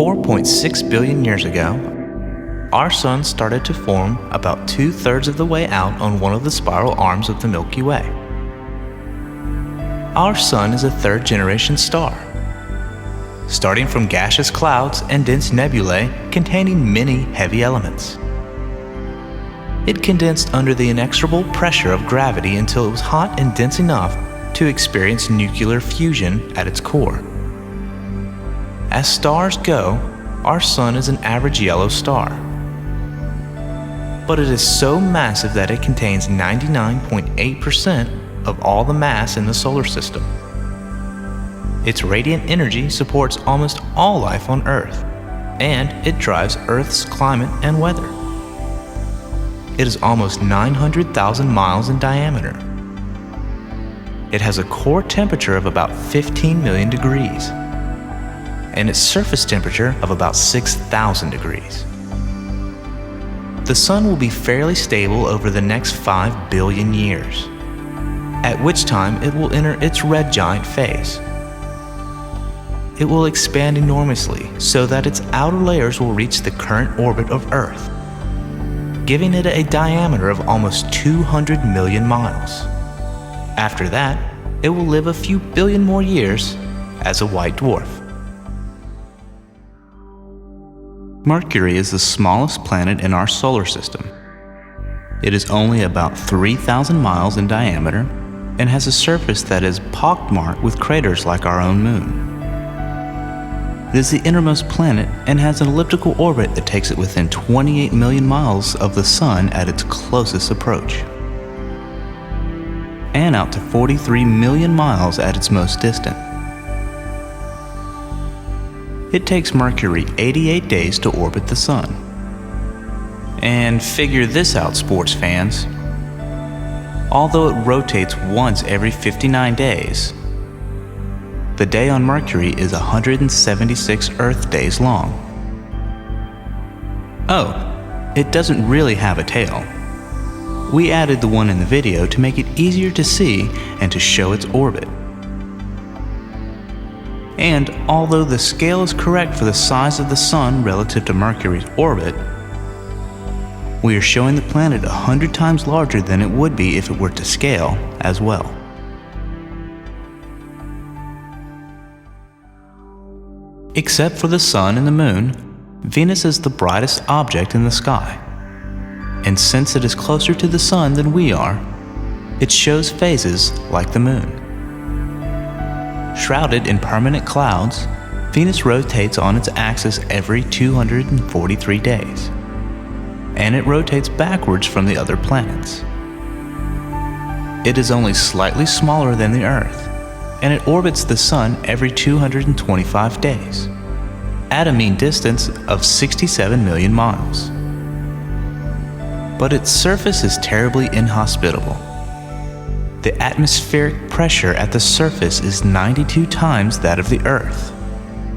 4.6 billion years ago, our sun started to form about 2/3 of the way out on one of the spiral arms of the Milky Way. Our sun is a third-generation star, starting from gaseous clouds and dense nebulae containing many heavy elements. It condensed under the inexorable pressure of gravity until it was hot and dense enough to experience nuclear fusion at its core. As stars go, our sun is an average yellow star. But it is so massive that it contains 99.8% of all the mass in the solar system. Its radiant energy supports almost all life on Earth, and it drives Earth's climate and weather. It is almost 900,000 miles in diameter. It has a core temperature of about 15 million degrees, and its surface temperature of about 6,000 degrees. The sun will be fairly stable over the next 5 billion years, at which time it will enter its red giant phase. It will expand enormously so that its outer layers will reach the current orbit of Earth, giving it a diameter of almost 200 million miles. After that, it will live a few billion more years as a white dwarf. Mercury is the smallest planet in our solar system. It is only about 3,000 miles in diameter and has a surface that is pockmarked with craters like our own moon. It is the innermost planet and has an elliptical orbit that takes it within 28 million miles of the Sun at its closest approach, and out to 43 million miles at its most distant. It takes Mercury 88 days to orbit the Sun. And figure this out, sports fans. Although it rotates once every 59 days, the day on Mercury is 176 Earth days long. Oh, it doesn't really have a tail. We added the one in the video to make it easier to see and to show its orbit. And although the scale is correct for the size of the Sun relative to Mercury's orbit, we are showing the planet 100 times larger than it would be if it were to scale as well. Except for the Sun and the Moon, Venus is the brightest object in the sky. And since it is closer to the Sun than we are, it shows phases like the Moon. Shrouded in permanent clouds, Venus rotates on its axis every 243 days, and it rotates backwards from the other planets. It is only slightly smaller than the Earth, and it orbits the Sun every 225 days, at a mean distance of 67 million miles. But its surface is terribly inhospitable. The atmospheric pressure at the surface is 92 times that of the Earth,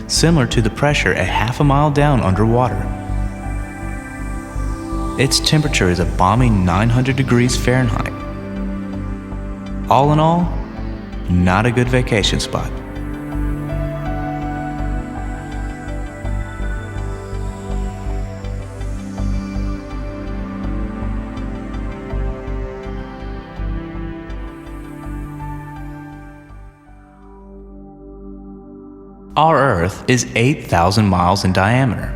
similar to the pressure a half a mile down underwater. Its temperature is a balmy 900 degrees Fahrenheit. All in all, not a good vacation spot. Our Earth is 8,000 miles in diameter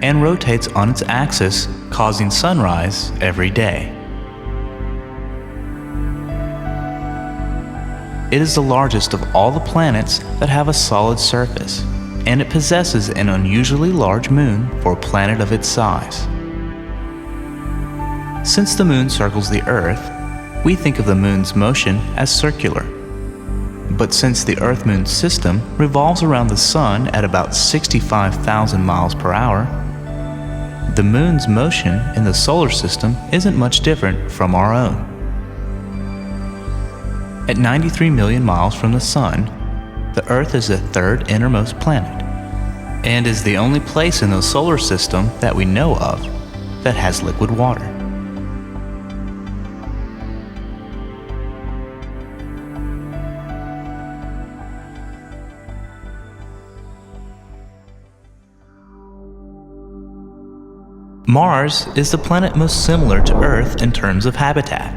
and rotates on its axis, causing sunrise every day. It is the largest of all the planets that have a solid surface, and it possesses an unusually large moon for a planet of its size. Since the moon circles the Earth, we think of the moon's motion as circular. But since the Earth-Moon system revolves around the Sun at about 65,000 miles per hour, the moon's motion in the solar system isn't much different from our own. At 93 million miles from the Sun, the Earth is the third innermost planet, and is the only place in the solar system that we know of that has liquid water. Mars is the planet most similar to Earth in terms of habitat.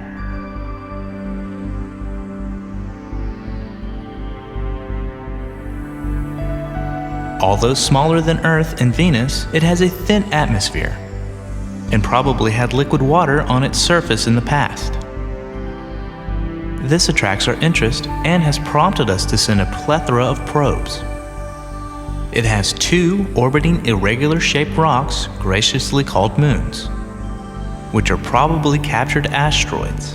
Although smaller than Earth and Venus, it has a thin atmosphere and probably had liquid water on its surface in the past. This attracts our interest and has prompted us to send a plethora of probes. It has 2 orbiting irregular-shaped rocks graciously called moons, which are probably captured asteroids.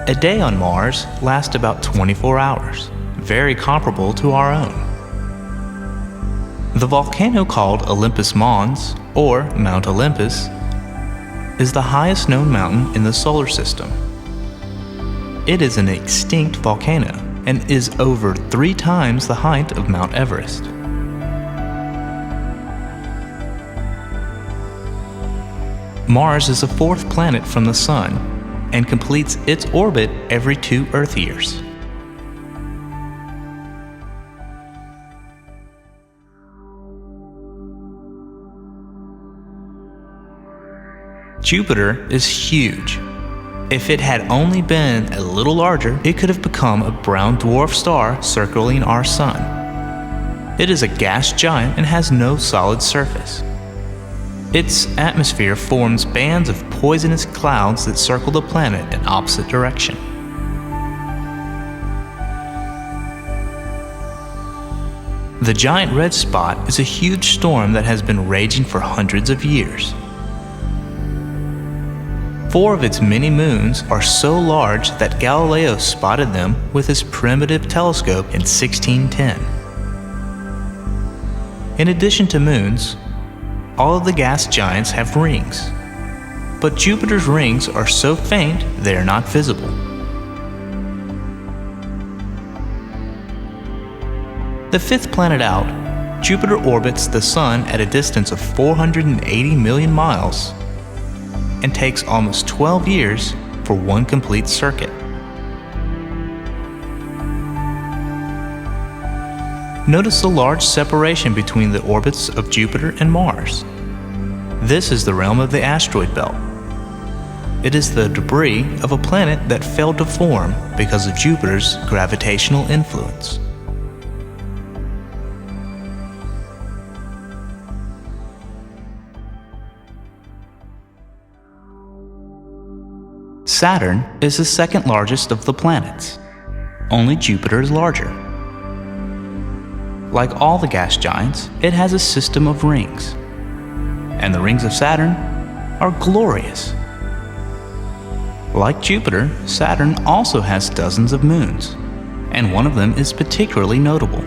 A day on Mars lasts about 24 hours, very comparable to our own. The volcano called Olympus Mons, or Mount Olympus, is the highest known mountain in the solar system. It is an extinct volcano and is over 3 times the height of Mount Everest. Mars is the 4th planet from the Sun and completes its orbit every 2 Earth years. Jupiter is huge. If it had only been a little larger, it could have become a brown dwarf star circling our Sun. It is a gas giant and has no solid surface. Its atmosphere forms bands of poisonous clouds that circle the planet in opposite direction. The giant red spot is a huge storm that has been raging for hundreds of years. 4 of its many moons are so large that Galileo spotted them with his primitive telescope in 1610. In addition to moons, all of the gas giants have rings, but Jupiter's rings are so faint they are not visible. The 5th planet out, Jupiter orbits the Sun at a distance of 480 million miles and takes almost 12 years for one complete circuit. Notice the large separation between the orbits of Jupiter and Mars. This is the realm of the asteroid belt. It is the debris of a planet that failed to form because of Jupiter's gravitational influence. Saturn is the 2nd largest of the planets. Only Jupiter is larger. Like all the gas giants, it has a system of rings. And the rings of Saturn are glorious. Like Jupiter, Saturn also has dozens of moons, and one of them is particularly notable.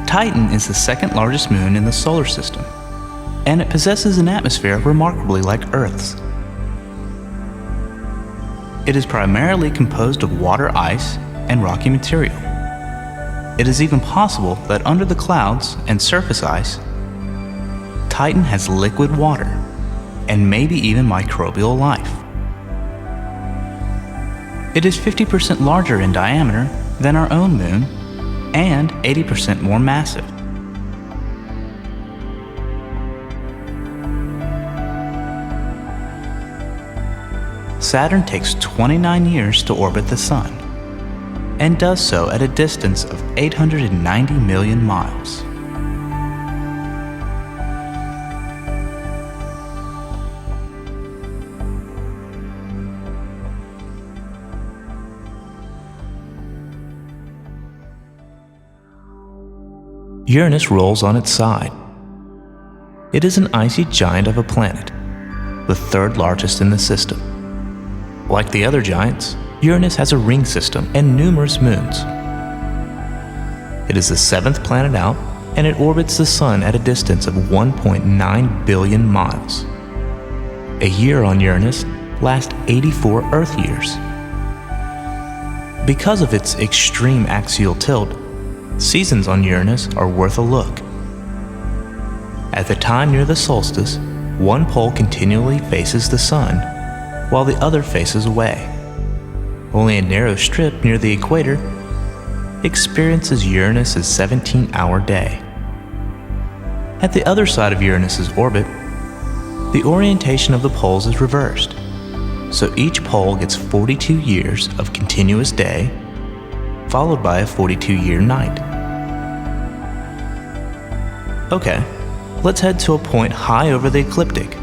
Titan is the 2nd largest moon in the solar system, and it possesses an atmosphere remarkably like Earth's. It is primarily composed of water ice and rocky material. It is even possible that under the clouds and surface ice, Titan has liquid water and maybe even microbial life. It is 50% larger in diameter than our own moon and 80% more massive. Saturn takes 29 years to orbit the Sun, and does so at a distance of 890 million miles. Uranus rolls on its side. It is an icy giant of a planet, the 3rd largest in the system. Like the other giants, Uranus has a ring system and numerous moons. It is the 7th planet out, and it orbits the Sun at a distance of 1.9 billion miles. A year on Uranus lasts 84 Earth years. Because of its extreme axial tilt, seasons on Uranus are worth a look. At the time near the solstice, one pole continually faces the Sun, while the other faces away. Only a narrow strip near the equator experiences Uranus' 17-hour day. At the other side of Uranus's orbit, the orientation of the poles is reversed, so each pole gets 42 years of continuous day, followed by a 42-year night. Okay, let's head to a point high over the ecliptic,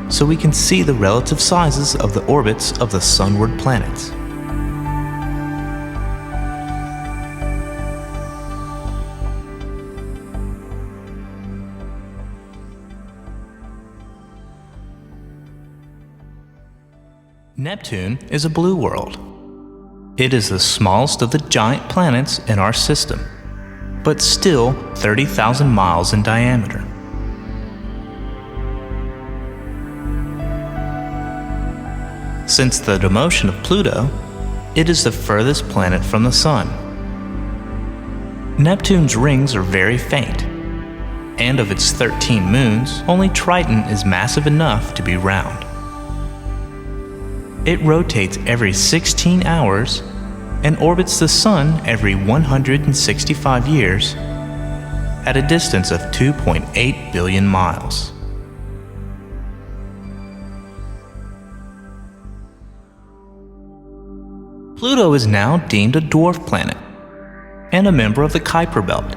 so we can see the relative sizes of the orbits of the sunward planets. Neptune is a blue world. It is the smallest of the giant planets in our system, but still 30,000 miles in diameter. Since the demotion of Pluto, it is the furthest planet from the Sun. Neptune's rings are very faint, and of its 13 moons, only Triton is massive enough to be round. It rotates every 16 hours and orbits the Sun every 165 years at a distance of 2.8 billion miles. Pluto is now deemed a dwarf planet and a member of the Kuiper Belt.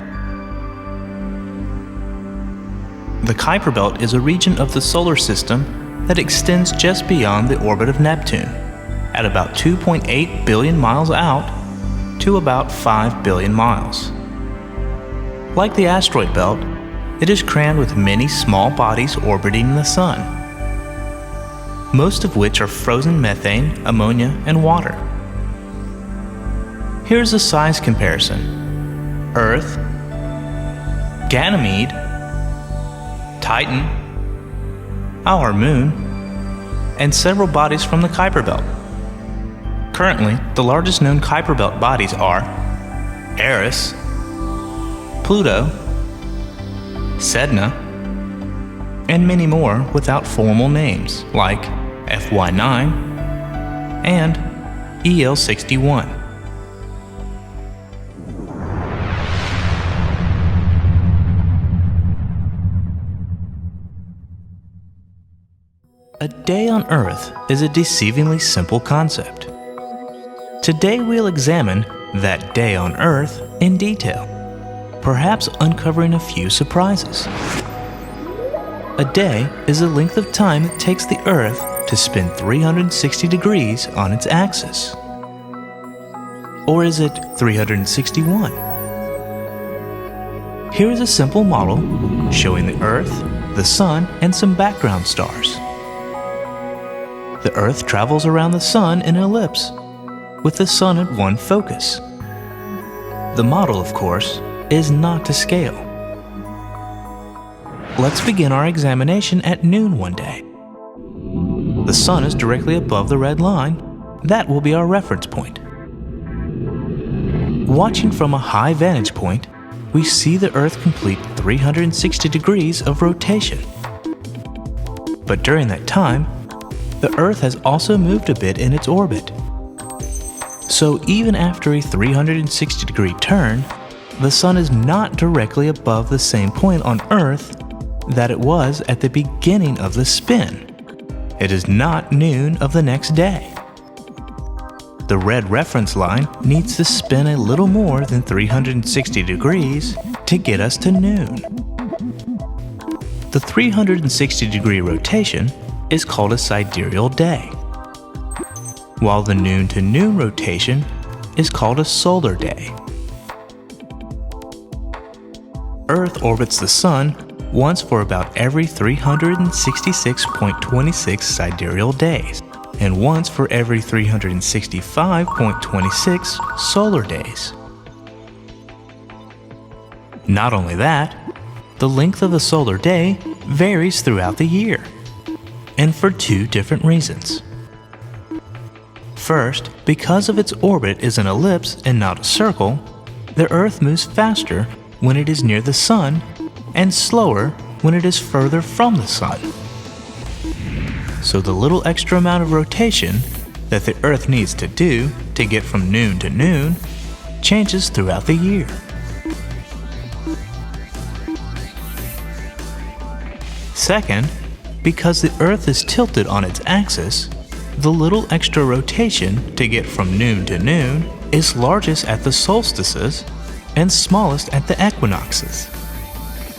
The Kuiper Belt is a region of the solar system that extends just beyond the orbit of Neptune, at about 2.8 billion miles out to about 5 billion miles. Like the asteroid belt, it is crammed with many small bodies orbiting the Sun, most of which are frozen methane, ammonia, and water. Here's a size comparison. Earth, Ganymede, Titan, our Moon, and several bodies from the Kuiper Belt. Currently, the largest known Kuiper Belt bodies are Eris, Pluto, Sedna, and many more without formal names like FY9 and EL61. A day on Earth is a deceivingly simple concept. Today we'll examine that day on Earth in detail, perhaps uncovering a few surprises. A day is the length of time it takes the Earth to spin 360 degrees on its axis. Or is it 361? Here is a simple model showing the Earth, the Sun, and some background stars. The Earth travels around the Sun in an ellipse, with the Sun at one focus. The model, of course, is not to scale. Let's begin our examination at noon one day. The Sun is directly above the red line. That will be our reference point. Watching from a high vantage point, we see the Earth complete 360 degrees of rotation. But during that time, the Earth has also moved a bit in its orbit. So even after a 360-degree turn, the Sun is not directly above the same point on Earth that it was at the beginning of the spin. It is not noon of the next day. The red reference line needs to spin a little more than 360 degrees to get us to noon. The 360-degree rotation is called a sidereal day, while the noon to noon rotation is called a solar day. Earth orbits the Sun once for about every 366.26 sidereal days, and once for every 365.26 solar days. Not only that, the length of the solar day varies throughout the year, and for two different reasons. First, because of its orbit is an ellipse and not a circle, the Earth moves faster when it is near the Sun and slower when it is further from the Sun. So the little extra amount of rotation that the Earth needs to do to get from noon to noon changes throughout the year. Second, because the Earth is tilted on its axis, the little extra rotation to get from noon to noon is largest at the solstices and smallest at the equinoxes.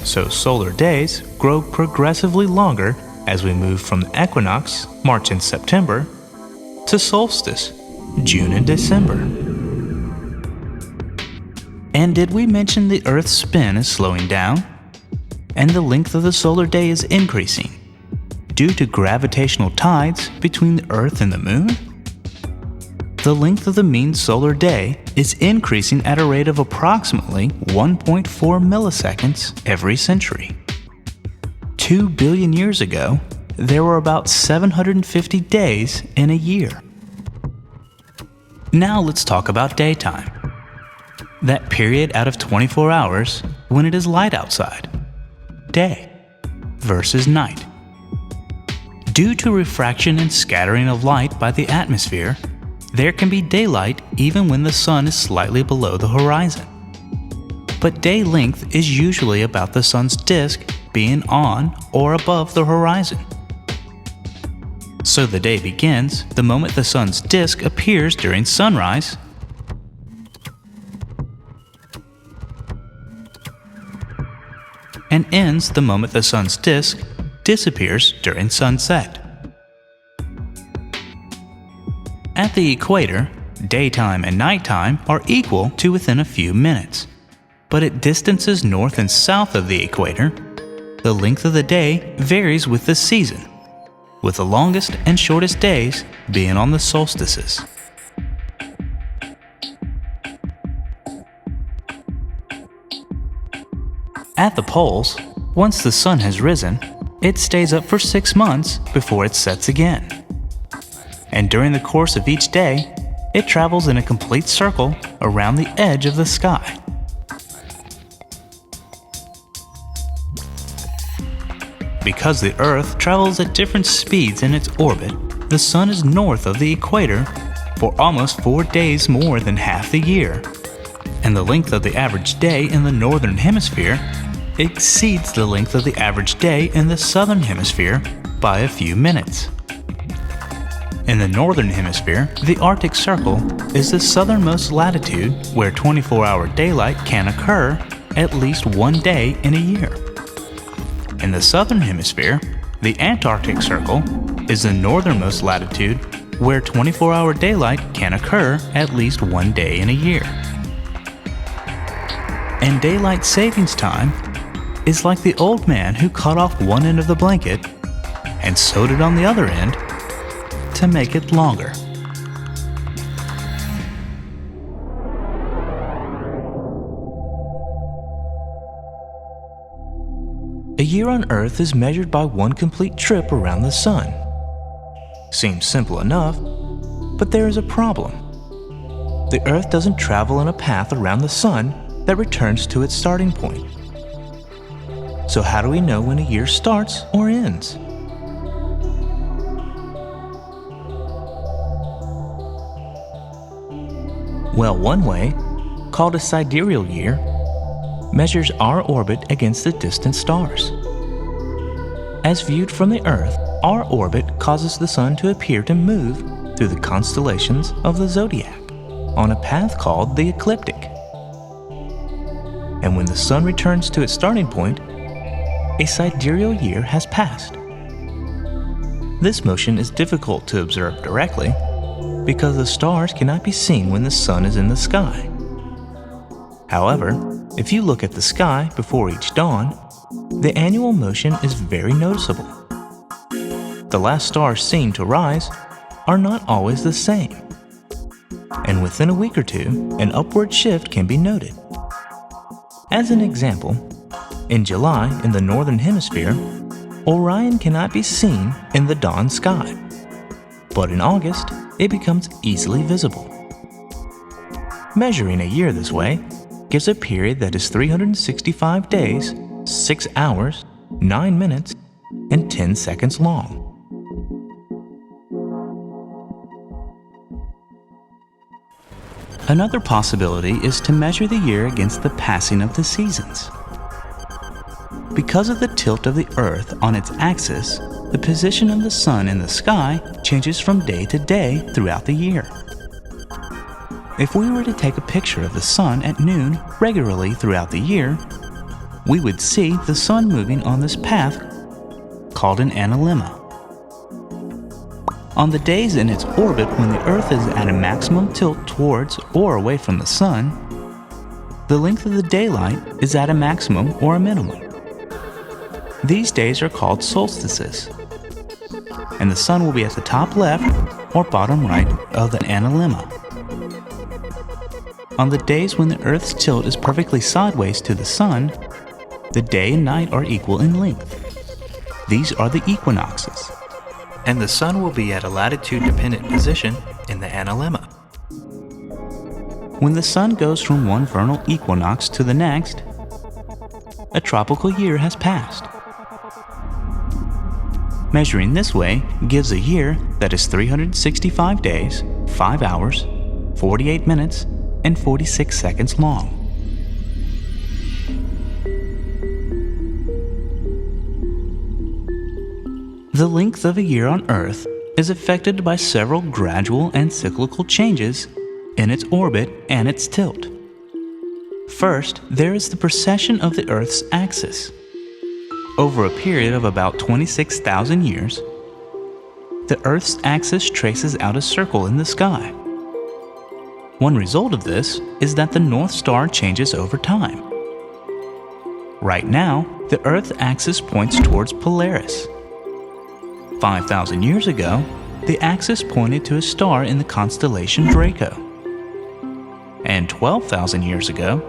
So solar days grow progressively longer as we move from the equinox, March and September, to solstice, June and December. And did we mention the Earth's spin is slowing down? And the length of the solar day is increasing due to gravitational tides between the Earth and the Moon? The length of the mean solar day is increasing at a rate of approximately 1.4 milliseconds every century. 2 billion years ago, there were about 750 days in a year. Now let's talk about daytime. That period out of 24 hours when it is light outside. Day versus night. Due to refraction and scattering of light by the atmosphere, there can be daylight even when the sun is slightly below the horizon. But day length is usually about the sun's disk being on or above the horizon. So the day begins the moment the sun's disk appears during sunrise and ends the moment the sun's disk disappears during sunset. At the equator, daytime and nighttime are equal to within a few minutes. But at distances north and south of the equator, the length of the day varies with the season, with the longest and shortest days being on the solstices. At the poles, once the sun has risen, it stays up for 6 months before it sets again. And during the course of each day, it travels in a complete circle around the edge of the sky. Because the Earth travels at different speeds in its orbit, the sun is north of the equator for almost 4 days more than half the year, and the length of the average day in the northern hemisphere exceeds the length of the average day in the southern hemisphere by a few minutes. In the northern hemisphere, the Arctic Circle is the southernmost latitude where 24-hour daylight can occur at least one day in a year. In the southern hemisphere, the Antarctic Circle is the northernmost latitude where 24-hour daylight can occur at least one day in a year. And daylight savings time is like the old man who cut off one end of the blanket and sewed it on the other end to make it longer. A year on Earth is measured by one complete trip around the sun. Seems simple enough, but there is a problem. The Earth doesn't travel in a path around the sun that returns to its starting point. So how do we know when a year starts or ends? Well, one way, called a sidereal year, measures our orbit against the distant stars. As viewed from the Earth, our orbit causes the sun to appear to move through the constellations of the zodiac on a path called the ecliptic. And when the sun returns to its starting point, a sidereal year has passed. This motion is difficult to observe directly because the stars cannot be seen when the sun is in the sky. However, if you look at the sky before each dawn, the annual motion is very noticeable. The last stars seen to rise are not always the same, and within a week or two, an upward shift can be noted. As an example, in July in the northern hemisphere, Orion cannot be seen in the dawn sky, but in August, it becomes easily visible. Measuring a year this way gives a period that is 365 days, 6 hours, 9 minutes, and 10 seconds long. Another possibility is to measure the year against the passing of the seasons. Because of the tilt of the Earth on its axis, the position of the Sun in the sky changes from day to day throughout the year. If we were to take a picture of the Sun at noon regularly throughout the year, we would see the Sun moving on this path called an analemma. On the days in its orbit when the Earth is at a maximum tilt towards or away from the Sun, the length of the daylight is at a maximum or a minimum. These days are called solstices, and the Sun will be at the top left or bottom right of the analemma. On the days when the Earth's tilt is perfectly sideways to the Sun, the day and night are equal in length. These are the equinoxes, and the Sun will be at a latitude-dependent position in the analemma. When the Sun goes from one vernal equinox to the next, a tropical year has passed. Measuring this way gives a year that is 365 days, 5 hours, 48 minutes, and 46 seconds long. The length of a year on Earth is affected by several gradual and cyclical changes in its orbit and its tilt. First, there is the precession of the Earth's axis. Over a period of about 26,000 years, the Earth's axis traces out a circle in the sky. One result of this is that the North Star changes over time. Right now, the Earth's axis points towards Polaris. 5,000 years ago, the axis pointed to a star in the constellation Draco. And 12,000 years ago,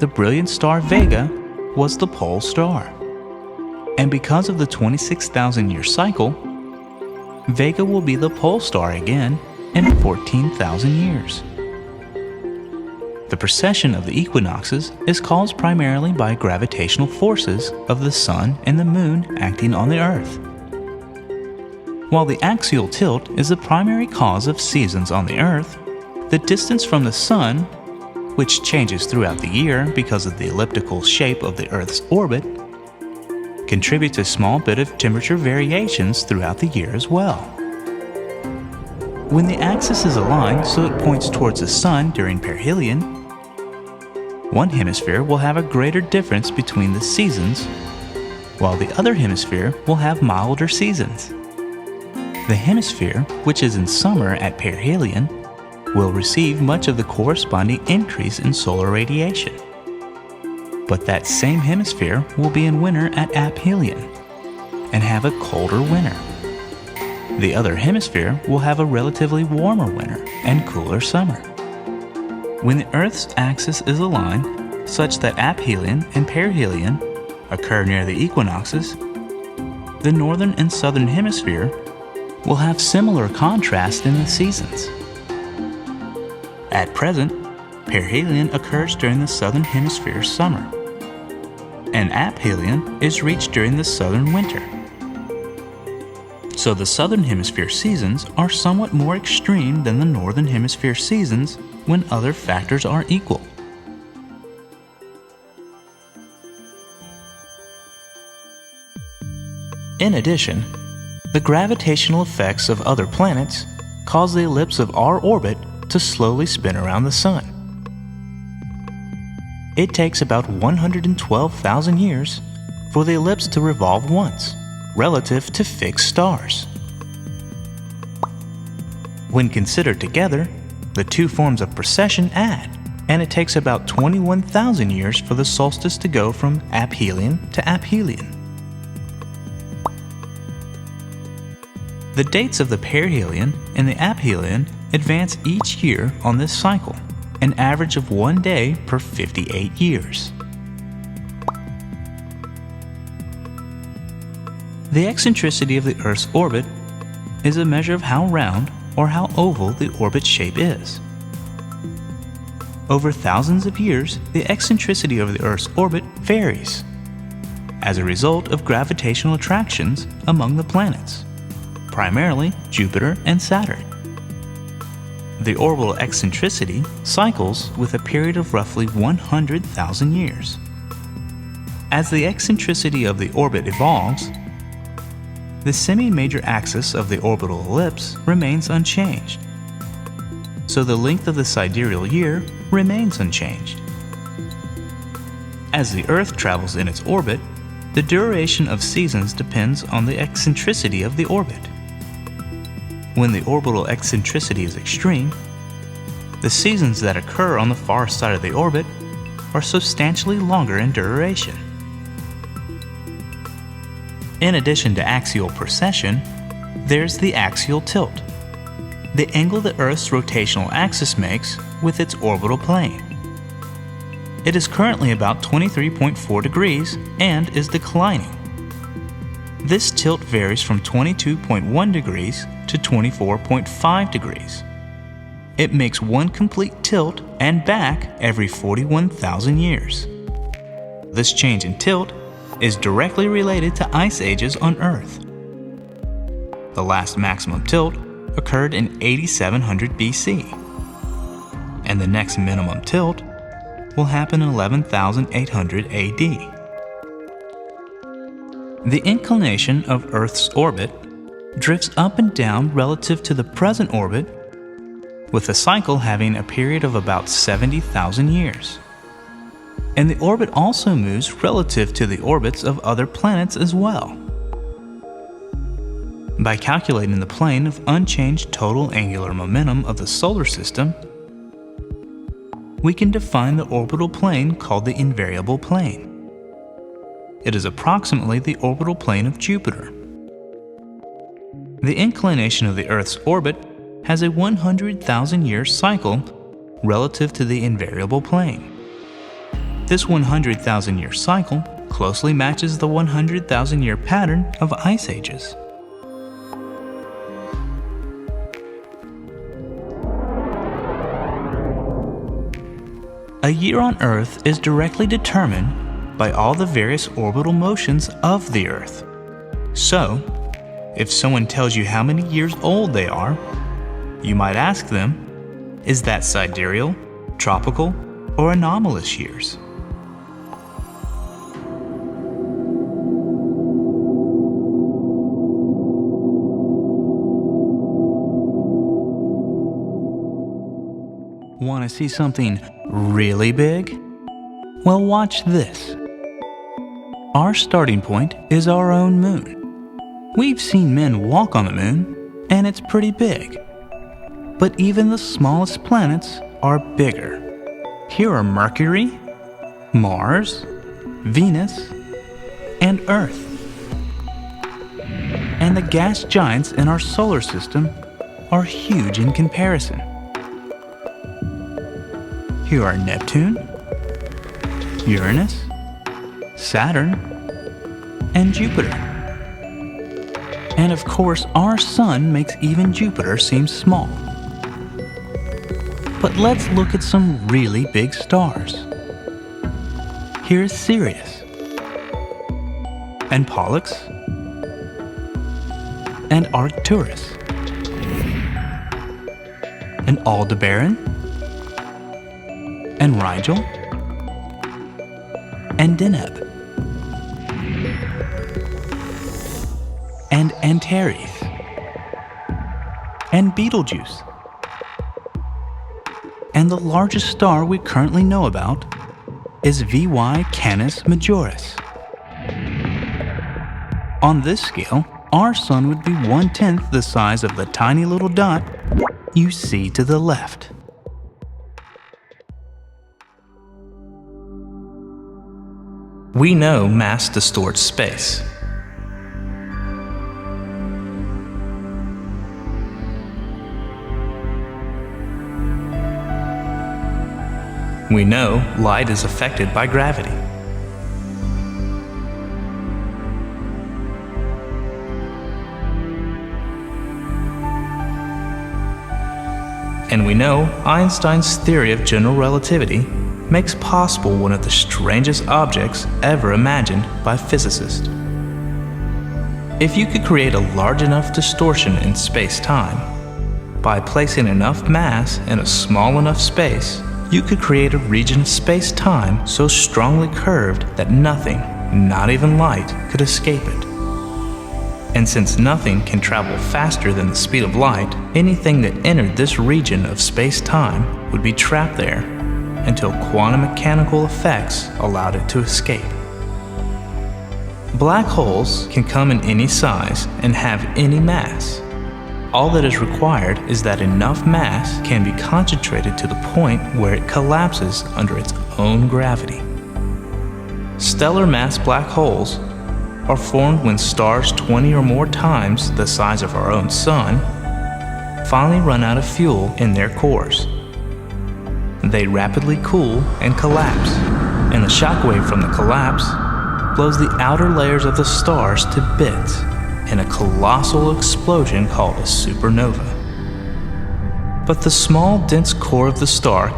the brilliant star Vega was the pole star. And because of the 26,000-year cycle, Vega will be the pole star again in 14,000 years. The precession of the equinoxes is caused primarily by gravitational forces of the Sun and the Moon acting on the Earth. While the axial tilt is the primary cause of seasons on the Earth, the distance from the Sun, which changes throughout the year because of the elliptical shape of the Earth's orbit, contributes a small bit of temperature variations throughout the year as well. When the axis is aligned so it points towards the Sun during perihelion, one hemisphere will have a greater difference between the seasons, while the other hemisphere will have milder seasons. The hemisphere, which is in summer at perihelion, will receive much of the corresponding increase in solar radiation. But that same hemisphere will be in winter at aphelion and have a colder winter. The other hemisphere will have a relatively warmer winter and cooler summer. When the Earth's axis is aligned such that aphelion and perihelion occur near the equinoxes, the northern and southern hemisphere will have similar contrast in the seasons. At present, perihelion occurs during the southern hemisphere's summer, and aphelion is reached during the southern winter. So the southern hemisphere seasons are somewhat more extreme than the northern hemisphere seasons when other factors are equal. In addition, the gravitational effects of other planets cause the ellipse of our orbit to slowly spin around the Sun. It takes about 112,000 years for the ellipse to revolve once, relative to fixed stars. When considered together, the two forms of precession add, and it takes about 21,000 years for the solstice to go from aphelion to aphelion. The dates of the perihelion and the aphelion advance each year on this cycle, an average of 1 day per 58 years. The eccentricity of the Earth's orbit is a measure of how round or how oval the orbit shape is. Over thousands of years, the eccentricity of the Earth's orbit varies as a result of gravitational attractions among the planets, primarily Jupiter and Saturn. The orbital eccentricity cycles with a period of roughly 100,000 years. As the eccentricity of the orbit evolves, the semi-major axis of the orbital ellipse remains unchanged, so the length of the sidereal year remains unchanged. As the Earth travels in its orbit, the duration of seasons depends on the eccentricity of the orbit. When the orbital eccentricity is extreme, the seasons that occur on the far side of the orbit are substantially longer in duration. In addition to axial precession, there's the axial tilt, the angle the Earth's rotational axis makes with its orbital plane. It is currently about 23.4 degrees and is declining. This tilt varies from 22.1 degrees to 24.5 degrees. It makes one complete tilt and back every 41,000 years. This change in tilt is directly related to ice ages on Earth. The last maximum tilt occurred in 8700 BC, and the next minimum tilt will happen in 11,800 AD. The inclination of Earth's orbit drifts up and down relative to the present orbit, with the cycle having a period of about 70,000 years. And the orbit also moves relative to the orbits of other planets as well. By calculating the plane of unchanged total angular momentum of the solar system, we can define the orbital plane called the invariable plane. It is approximately the orbital plane of Jupiter. The inclination of the Earth's orbit has a 100,000-year cycle relative to the invariable plane. This 100,000-year cycle closely matches the 100,000-year pattern of ice ages. A year on Earth is directly determined by all the various orbital motions of the Earth. So, if someone tells you how many years old they are, you might ask them, is that sidereal, tropical, or anomalous years? Want to see something really big? Well, watch this. Our starting point is our own moon. We've seen men walk on the moon, and it's pretty big. But even the smallest planets are bigger. Here are Mercury, Mars, Venus, and Earth. And the gas giants in our solar system are huge in comparison. Here are Neptune, Uranus, Saturn, and Jupiter. And of course, our Sun makes even Jupiter seem small. But let's look at some really big stars. Here's Sirius, and Pollux, and Arcturus, and Aldebaran, and Rigel, and Deneb, and Antares, and Betelgeuse. And the largest star we currently know about is VY Canis Majoris. On this scale, our Sun would be 1/10 the size of the tiny little dot you see to the left. We know mass distorts space. We know light is affected by gravity. And we know Einstein's theory of general relativity makes possible one of the strangest objects ever imagined by physicists. If you could create a large enough distortion in space-time, by placing enough mass in a small enough space, you could create a region of space-time so strongly curved that nothing, not even light, could escape it. And since nothing can travel faster than the speed of light, anything that entered this region of space-time would be trapped there until quantum mechanical effects allowed it to escape. Black holes can come in any size and have any mass. All that is required is that enough mass can be concentrated to the point where it collapses under its own gravity. Stellar mass black holes are formed when stars 20 or more times the size of our own sun finally run out of fuel in their cores. They rapidly cool and collapse, and the shockwave from the collapse blows the outer layers of the stars to bits in a colossal explosion called a supernova. But the small, dense core of the star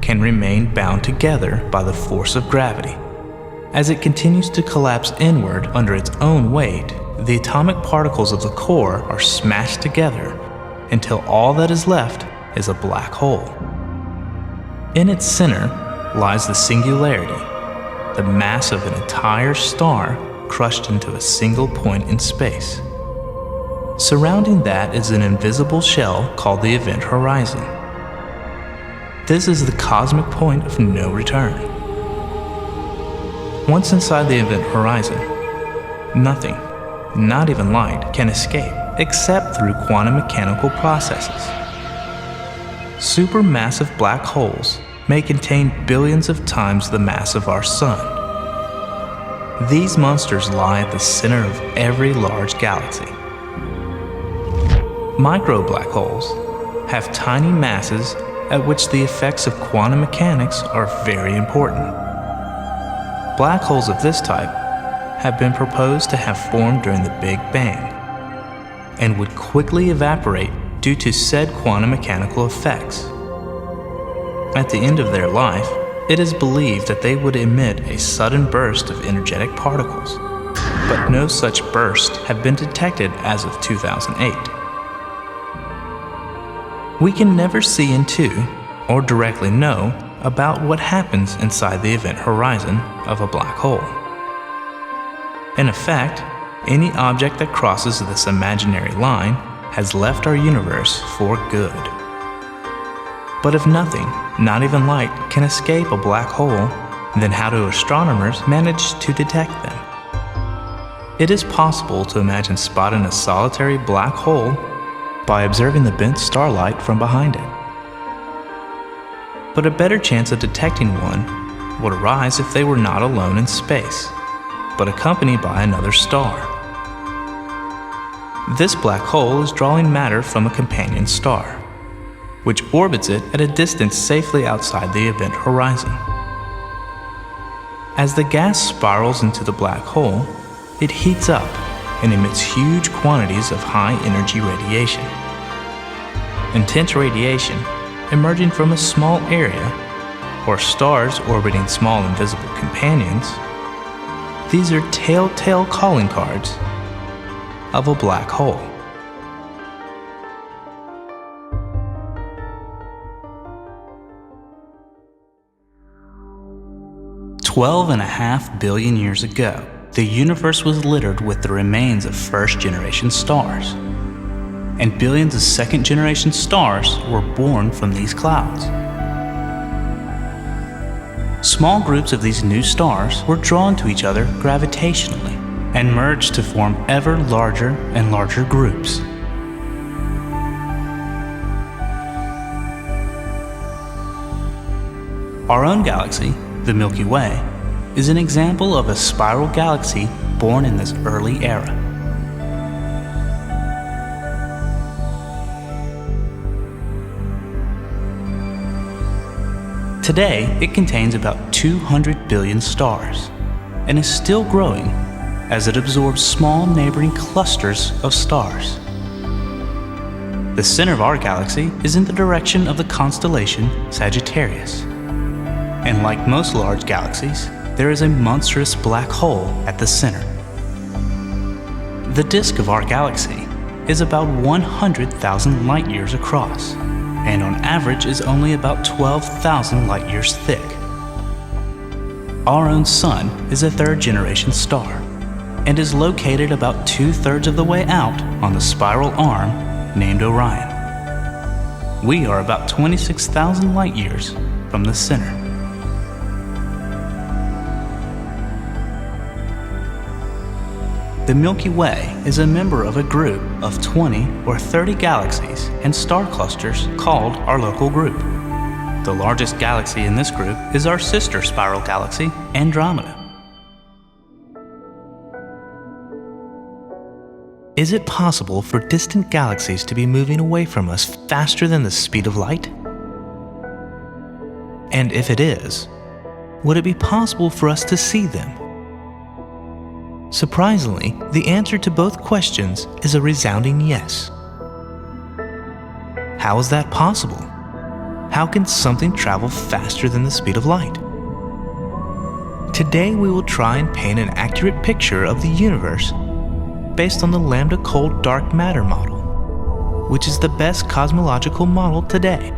can remain bound together by the force of gravity. As it continues to collapse inward under its own weight, the atomic particles of the core are smashed together until all that is left is a black hole. In its center lies the singularity, the mass of an entire star crushed into a single point in space. Surrounding that is an invisible shell called the event horizon. This is the cosmic point of no return. Once inside the event horizon, nothing, not even light, can escape except through quantum mechanical processes. Supermassive black holes may contain billions of times the mass of our sun. These monsters lie at the center of every large galaxy. Micro black holes have tiny masses at which the effects of quantum mechanics are very important. Black holes of this type have been proposed to have formed during the Big Bang and would quickly evaporate due to said quantum mechanical effects. At the end of their life, it is believed that they would emit a sudden burst of energetic particles, but no such bursts have been detected as of 2008. We can never see into or directly know about what happens inside the event horizon of a black hole. In effect, any object that crosses this imaginary line has left our universe for good. But if nothing, not even light, can escape a black hole, then how do astronomers manage to detect them? It is possible to imagine spotting a solitary black hole by observing the bent starlight from behind it. But a better chance of detecting one would arise if they were not alone in space, but accompanied by another star. This black hole is drawing matter from a companion star, which orbits it at a distance safely outside the event horizon. As the gas spirals into the black hole, it heats up and emits huge quantities of high-energy radiation. Intense radiation emerging from a small area, or stars orbiting small invisible companions, these are telltale calling cards of a black hole. $12.5 billion years ago, the universe was littered with the remains of first-generation stars, and billions of second-generation stars were born from these clouds. Small groups of these new stars were drawn to each other gravitationally and merged to form ever larger and larger groups. Our own galaxy, the Milky Way, is an example of a spiral galaxy born in this early era. Today, it contains about 200 billion stars and is still growing as it absorbs small neighboring clusters of stars. The center of our galaxy is in the direction of the constellation Sagittarius. And like most large galaxies, there is a monstrous black hole at the center. The disk of our galaxy is about 100,000 light years across, and on average is only about 12,000 light years thick. our own Sun is a third-generation star and is located about 2/3 of the way out on the spiral arm named Orion. We are about 26,000 light-years from the center. The Milky Way is a member of a group of 20 or 30 galaxies and star clusters called our local group. The largest galaxy in this group is our sister spiral galaxy, Andromeda. Is it possible for distant galaxies to be moving away from us faster than the speed of light? And if it is, would it be possible for us to see them? Surprisingly, the answer to both questions is a resounding yes. How is that possible? How can something travel faster than the speed of light? Today we will try and paint an accurate picture of the universe based on the lambda cold dark matter model, which is the best cosmological model today.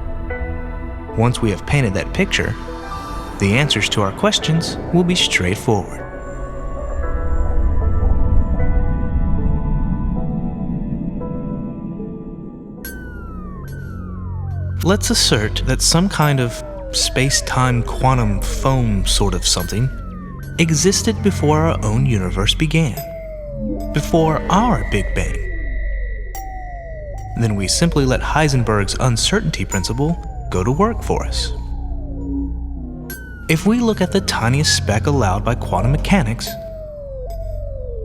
Once we have painted that picture, the answers to our questions will be straightforward. Let's assert that some kind of space-time quantum foam sort of something existed before our own universe began, before our Big Bang. Then we simply let Heisenberg's uncertainty principle go to work for us. If we look at the tiniest speck allowed by quantum mechanics,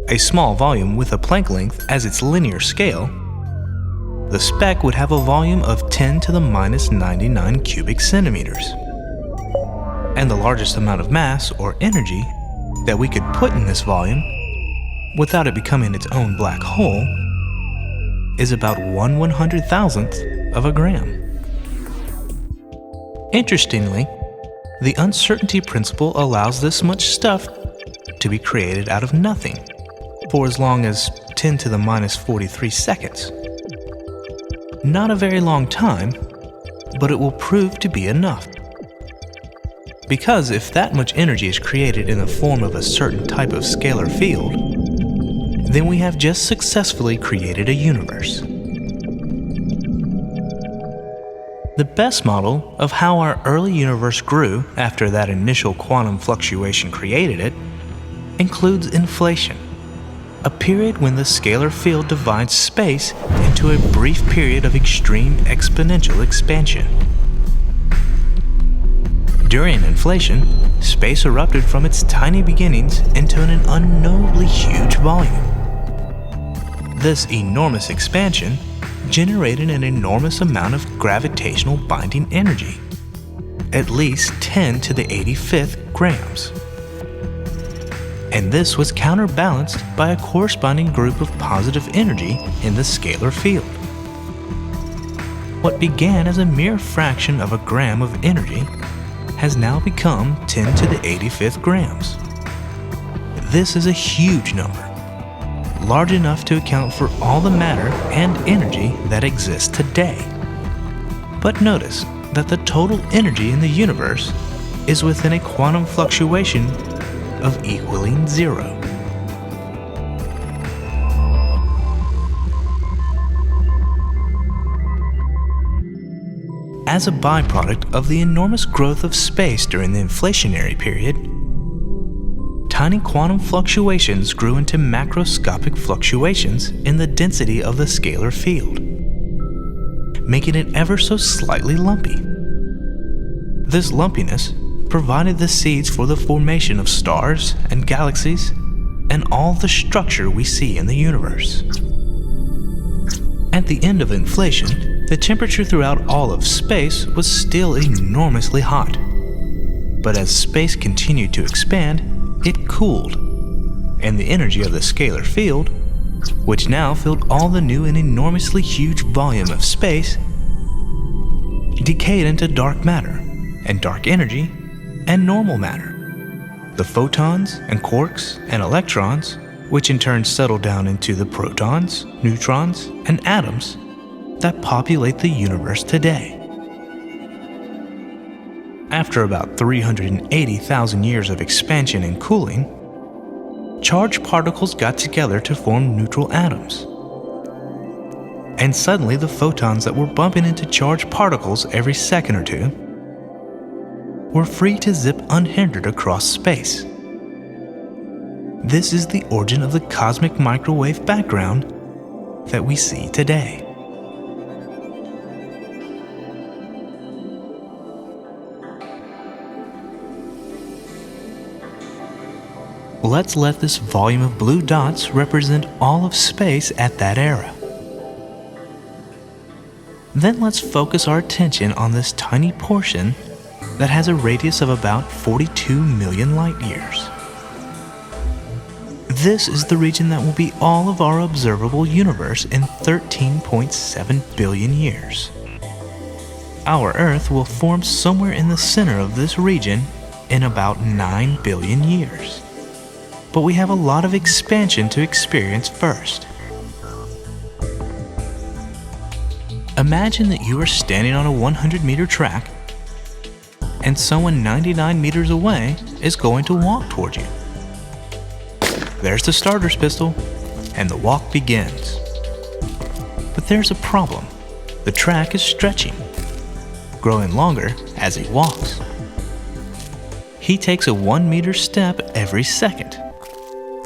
a small volume with a Planck length as its linear scale, the speck would have a volume of 10 to the minus 99 cubic centimeters. And the largest amount of mass or energy that we could put in this volume without it becoming its own black hole is about 1/100,000th of a gram. Interestingly, the uncertainty principle allows this much stuff to be created out of nothing for as long as 10 to the minus 43 seconds. Not a very long time, but it will prove to be enough. Because if that much energy is created in the form of a certain type of scalar field, then we have just successfully created a universe. The best model of how our early universe grew after that initial quantum fluctuation created it includes inflation, a period when the scalar field divides space into a brief period of extreme exponential expansion. During inflation, space erupted from its tiny beginnings into an unknowably huge volume. This enormous expansion generated an enormous amount of gravitational binding energy, at least 10 to the 85th grams. And this was counterbalanced by a corresponding group of positive energy in the scalar field. What began as a mere fraction of a gram of energy has now become 10 to the 85th grams. This is a huge number, large enough to account for all the matter and energy that exists today. But notice that the total energy in the universe is within a quantum fluctuation of equaling 0. As a byproduct of the enormous growth of space during the inflationary period, tiny quantum fluctuations grew into macroscopic fluctuations in the density of the scalar field, making it ever so slightly lumpy. This lumpiness provided the seeds for the formation of stars and galaxies and all the structure we see in the universe. At the end of inflation, the temperature throughout all of space was still enormously hot. But as space continued to expand, it cooled, and the energy of the scalar field, which now filled all the new and enormously huge volume of space, decayed into dark matter and dark energy and normal matter. The photons and quarks and electrons, which in turn settle down into the protons, neutrons, and atoms that populate the universe today. After about 380,000 years of expansion and cooling, charged particles got together to form neutral atoms. And suddenly the photons that were bumping into charged particles every second or two were free to zip unhindered across space. This is the origin of the cosmic microwave background that we see today. Let's let this volume of blue dots represent all of space at that era. Then let's focus our attention on this tiny portion that has a radius of about 42 million light years. This is the region that will be all of our observable universe in 13.7 billion years. Our Earth will form somewhere in the center of this region in about 9 billion years. But we have a lot of expansion to experience first. Imagine that you are standing on a 100-meter track and someone 99 meters away is going to walk toward you. There's the starter's pistol, and the walk begins. But there's a problem. The track is stretching, growing longer as he walks. He takes a 1-meter step every second,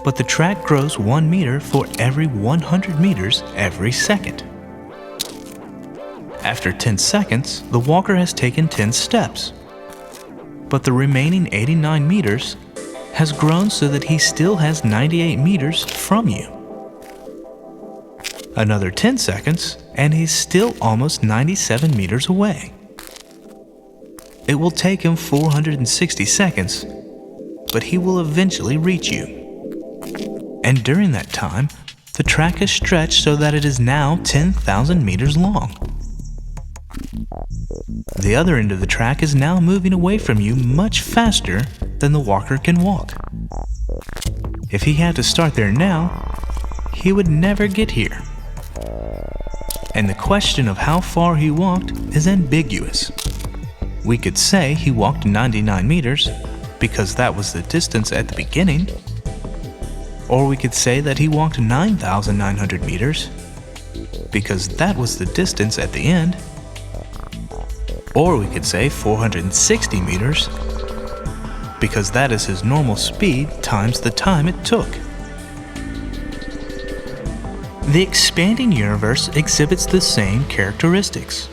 but the track grows 1 meter for every 100 meters every second. After 10 seconds, the walker has taken 10 steps, but the remaining 89 meters has grown so that he still has 98 meters from you. Another 10 seconds, and he's still almost 97 meters away. It will take him 460 seconds, but he will eventually reach you. And during that time, the track is stretched so that it is now 10,000 meters long. The other end of the track is now moving away from you much faster than the walker can walk. If he had to start there now, he would never get here. And the question of how far he walked is ambiguous. We could say he walked 99 meters because that was the distance at the beginning, or we could say that he walked 9,900 meters because that was the distance at the end, or we could say 460 meters because that is his normal speed times the time it took. The expanding universe exhibits the same characteristics.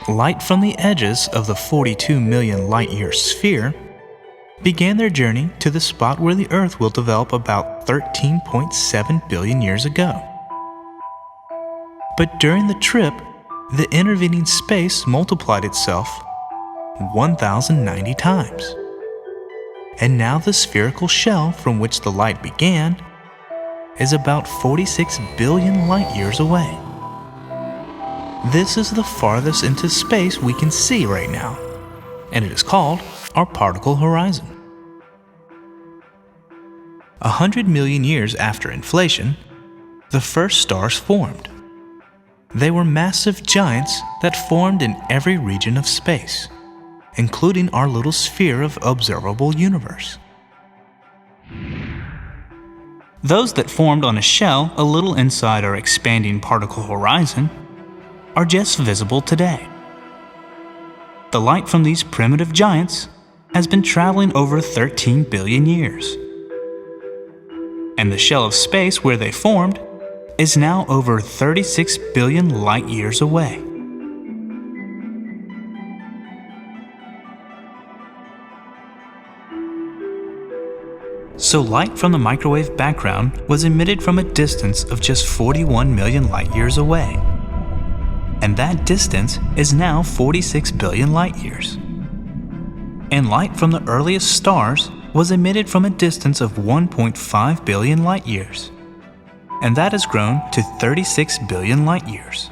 Light from the edges of the 42 million light-year sphere began their journey to the spot where the Earth will develop about 13.7 billion years ago. But during the trip, the intervening space multiplied itself 1,090 times. And now the spherical shell from which the light began is about 46 billion light-years away. This is the farthest into space we can see right now, and it is called our particle horizon. 100 million years after inflation, the first stars formed. They were massive giants that formed in every region of space, including our little sphere of observable universe. Those that formed on a shell a little inside our expanding particle horizon are just visible today. The light from these primitive giants has been traveling over 13 billion years. And the shell of space where they formed is now over 36 billion light years away. So light from the microwave background was emitted from a distance of just 41 million light years away. And that distance is now 46 billion light years. And light from the earliest stars was emitted from a distance of 1.5 billion light years. And that has grown to 36 billion light years.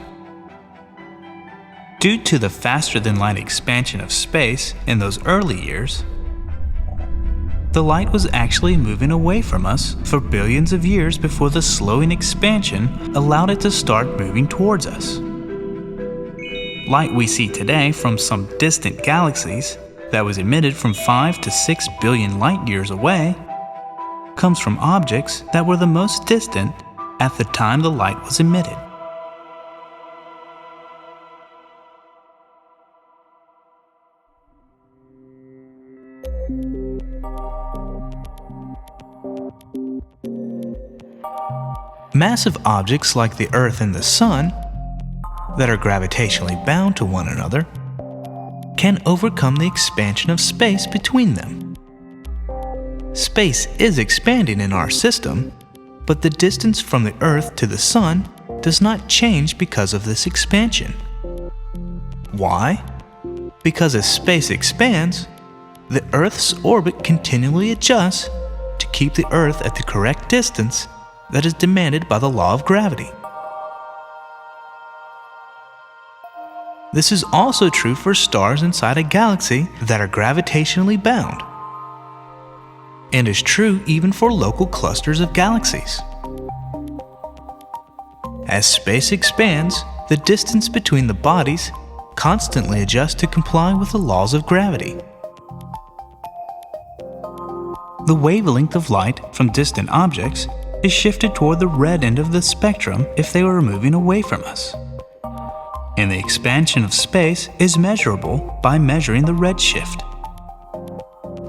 Due to the faster-than-light expansion of space in those early years, the light was actually moving away from us for billions of years before the slowing expansion allowed it to start moving towards us. Light we see today from some distant galaxies that was emitted from 5 to 6 billion light years away comes from objects that were the most distant at the time the light was emitted. Massive objects like the Earth and the Sun, that are gravitationally bound to one another, can overcome the expansion of space between them. Space is expanding in our system, but the distance from the Earth to the Sun does not change because of this expansion. Why? Because as space expands, the Earth's orbit continually adjusts to keep the Earth at the correct distance that is demanded by the law of gravity. This is also true for stars inside a galaxy that are gravitationally bound, and is true even for local clusters of galaxies. As space expands, the distance between the bodies constantly adjusts to comply with the laws of gravity. The wavelength of light from distant objects is shifted toward the red end of the spectrum if they were moving away from us. And the expansion of space is measurable by measuring the redshift.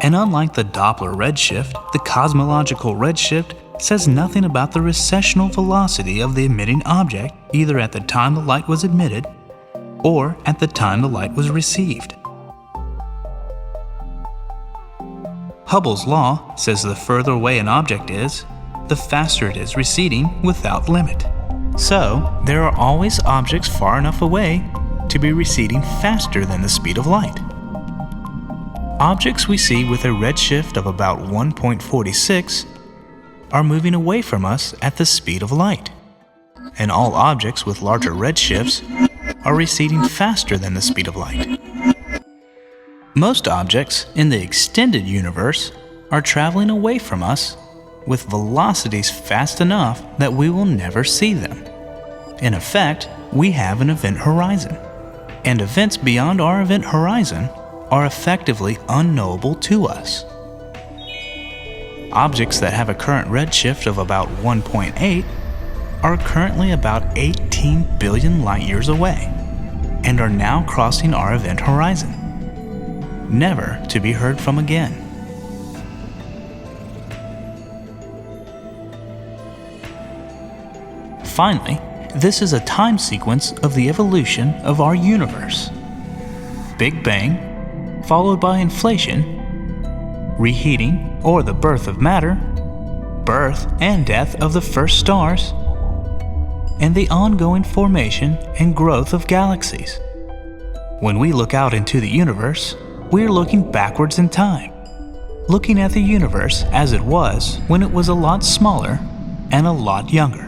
And unlike the Doppler redshift, the cosmological redshift says nothing about the recessional velocity of the emitting object either at the time the light was emitted or at the time the light was received. Hubble's law says the further away an object is, the faster it is receding without limit. So, there are always objects far enough away to be receding faster than the speed of light. Objects we see with a redshift of about 1.46 are moving away from us at the speed of light, and all objects with larger redshifts are receding faster than the speed of light. Most objects in the extended universe are traveling away from us with velocities fast enough that we will never see them. In effect, we have an event horizon, and events beyond our event horizon are effectively unknowable to us. Objects that have a current redshift of about 1.8 are currently about 18 billion light years away, and are now crossing our event horizon, never to be heard from again. Finally, this is a time sequence of the evolution of our universe. Big Bang, followed by inflation, reheating or the birth of matter, birth and death of the first stars, and the ongoing formation and growth of galaxies. When we look out into the universe, we're looking backwards in time, looking at the universe as it was when it was a lot smaller and a lot younger.